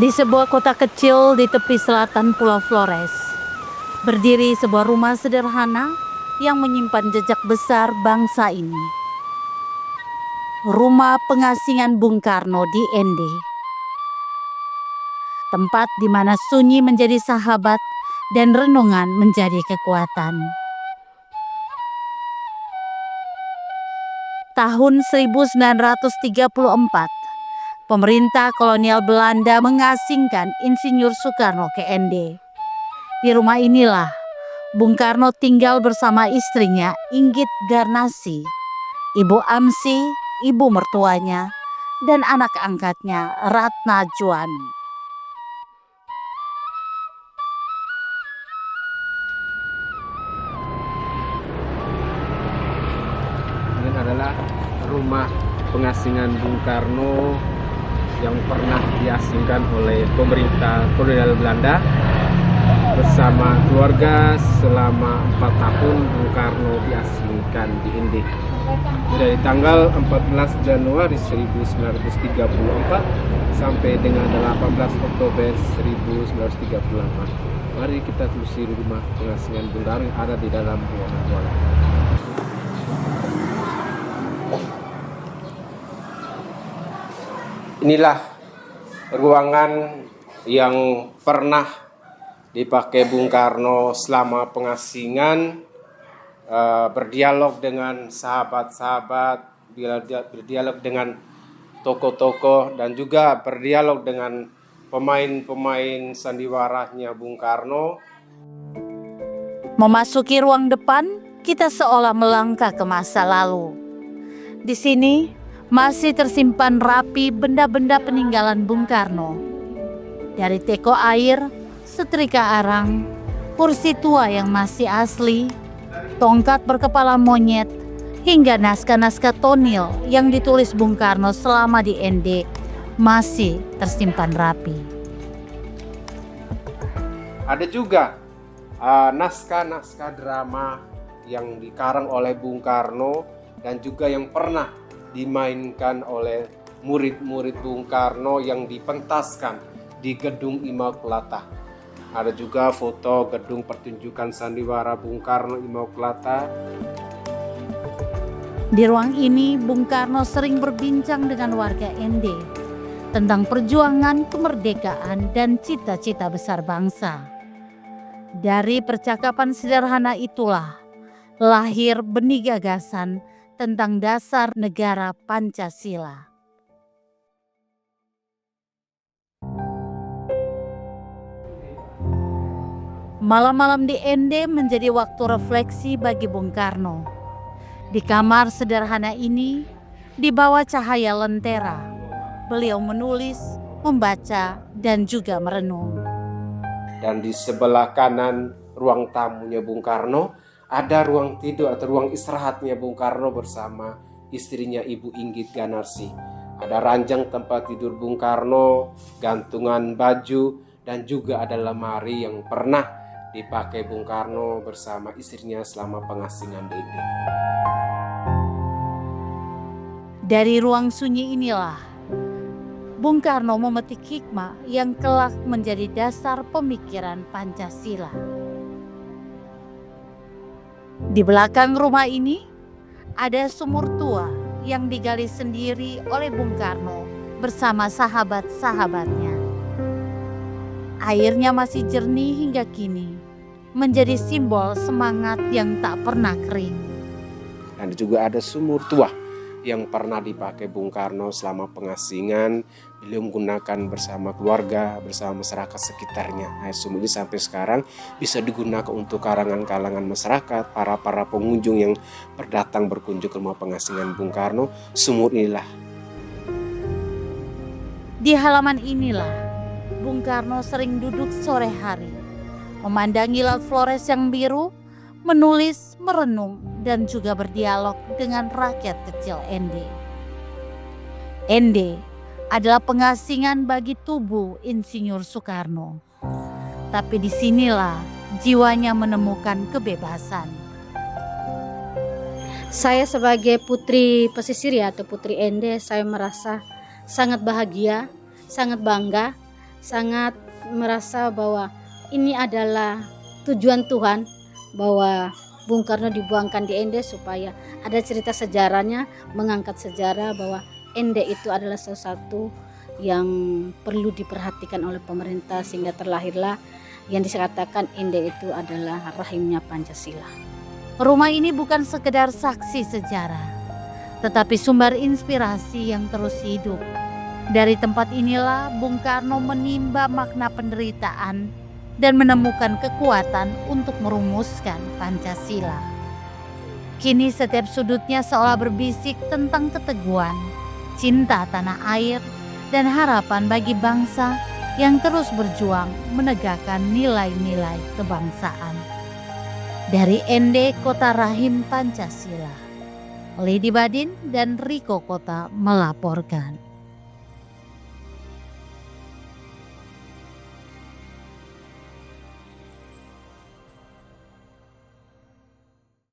Di sebuah kota kecil di tepi selatan Pulau Flores, berdiri sebuah rumah sederhana yang menyimpan jejak besar bangsa ini. Rumah pengasingan Bung Karno di ND. Tempat di mana sunyi menjadi sahabat dan renungan menjadi kekuatan. Tahun 1934, pemerintah kolonial Belanda mengasingkan Insinyur Soekarno ke ND. Di rumah inilah Bung Karno tinggal bersama istrinya Inggit Garnasi, Ibu Amsi, ibu mertuanya, dan anak angkatnya Ratna Juani. Ini adalah rumah pengasingan Bung Karno yang pernah diasingkan oleh pemerintah kolonial Belanda bersama keluarga selama 4 tahun. Bung Karno diasingkan di ND dari tanggal 14 Januari 1934 sampai dengan 18 Oktober 1938. Mari kita telusuri rumah pengasingan Bung Karno yang ada di dalam ruangan-ruangan. Inilah ruangan yang pernah dipakai Bung Karno selama pengasingan, berdialog dengan sahabat-sahabat, berdialog dengan tokoh-tokoh, dan juga berdialog dengan pemain-pemain sandiwaranya Bung Karno. Memasuki ruang depan, kita seolah melangkah ke masa lalu. Di sini masih tersimpan rapi benda-benda peninggalan Bung Karno. Dari teko air, setrika arang, kursi tua yang masih asli, tongkat berkepala monyet, hingga naskah-naskah tonil yang ditulis Bung Karno selama di ND masih tersimpan rapi. Ada juga naskah-naskah drama yang dikarang oleh Bung Karno dan juga yang pernah dimainkan oleh murid-murid Bung Karno yang dipentaskan di Gedung Immaculata. Ada juga foto gedung pertunjukan sandiwara Bung Karno Immaculata. Di ruang ini, Bung Karno sering berbincang dengan warga ND tentang perjuangan kemerdekaan dan cita-cita besar bangsa. Dari percakapan sederhana itulah lahir benih gagasan tentang dasar negara Pancasila. Malam-malam di ND menjadi waktu refleksi bagi Bung Karno. Di kamar sederhana ini, di bawah cahaya lentera, beliau menulis, membaca, dan juga merenung. Dan di sebelah kanan ruang tamunya Bung Karno ada ruang tidur atau ruang istirahatnya Bung Karno bersama istrinya Ibu Inggit Garnasi. Ada ranjang tempat tidur Bung Karno, gantungan baju, dan juga ada lemari yang pernah dipakai Bung Karno bersama istrinya selama pengasingan di ND. Dari ruang sunyi inilah Bung Karno memetik hikmah yang kelak menjadi dasar pemikiran Pancasila. Di belakang rumah ini ada sumur tua yang digali sendiri oleh Bung Karno bersama sahabat-sahabatnya. Airnya masih jernih hingga kini, menjadi simbol semangat yang tak pernah kering. Dan juga ada sumur tua yang pernah dipakai Bung Karno selama pengasingan. Beliau menggunakan bersama keluarga, bersama masyarakat sekitarnya. Nah, sumur ini sampai sekarang bisa digunakan untuk kalangan-kalangan masyarakat, para pengunjung yang berdatang berkunjung ke rumah pengasingan Bung Karno. Sumur inilah. Di halaman inilah Bung Karno sering duduk sore hari, memandangi laut Flores yang biru, menulis, merenung, dan juga berdialog dengan rakyat kecil ND. ND adalah pengasingan bagi tubuh Insinyur Soekarno. Tapi disinilah jiwanya menemukan kebebasan. Saya sebagai putri pesisir atau putri ND, saya merasa sangat bahagia, sangat bangga sangat merasa bahwa ini adalah tujuan Tuhan, bahwa Bung Karno dibuangkan di Ende supaya ada cerita sejarahnya, mengangkat sejarah bahwa Ende itu adalah salah satu yang perlu diperhatikan oleh pemerintah, sehingga terlahirlah yang dikatakan Ende itu adalah rahimnya Pancasila. Rumah ini bukan sekedar saksi sejarah, tetapi sumber inspirasi yang terus hidup. Dari tempat inilah Bung Karno menimba makna penderitaan dan menemukan kekuatan untuk merumuskan Pancasila. Kini setiap sudutnya seolah berbisik tentang keteguhan, cinta tanah air, dan harapan bagi bangsa yang terus berjuang menegakkan nilai-nilai kebangsaan. Dari Ende, Kota Rahim Pancasila, Lady Badin dan Riko Kota melaporkan.